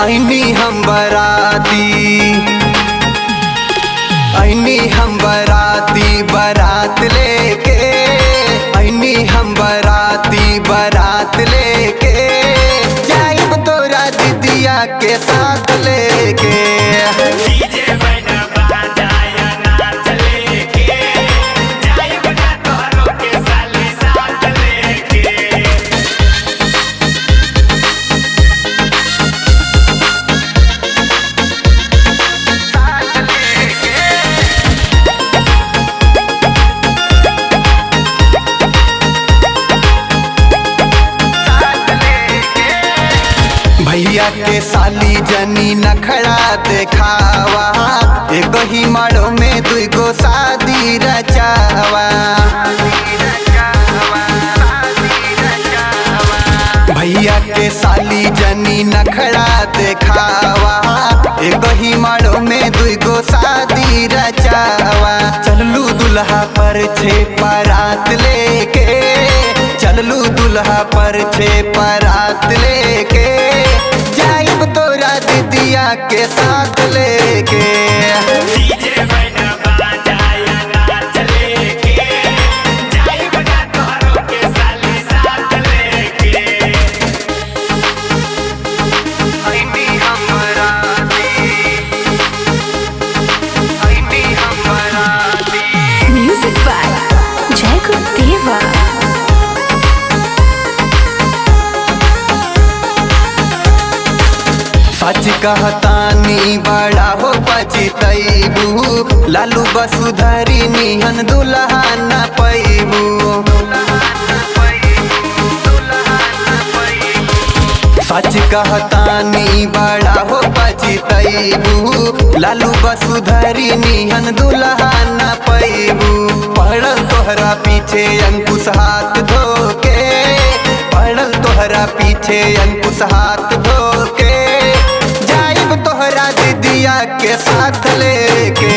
ऐनी हम बराती बारात लेके, ऐनी हम बराती बारात लेके, जाइब तोरा दीदिया के साथ लेके। भैया के साली जनी नखड़ा देखावा, एगो ही माड़ो में दुगो शादी रचावा। भैया के साली जनी नखड़ा देखावा, एगो ही माड़ो में दुगो शादी रचावा। चललू दुल्हा पर छे बारात लेके, चललू दुल्हा पर छे बारात लेके, जाइब तोरा दीदिया के साथ लेके। म्यूजिक बाय जय गुरुदेवा। सच कहतानी बड़ा हो पछतैबू, लालू वसुधरी निहन दुल्हा न पैबू। सच कहतानी बड़ा हो पछतैबू, लालू वसुधरी निहन दुल्हा न पैबू। पड़ल तोहरा पीछे अंकुश हाथ धोके, पड़ल तोहरा पीछे अंकुश हाथ धोके, जाइब तोहरा दीदिया के साथ लेके।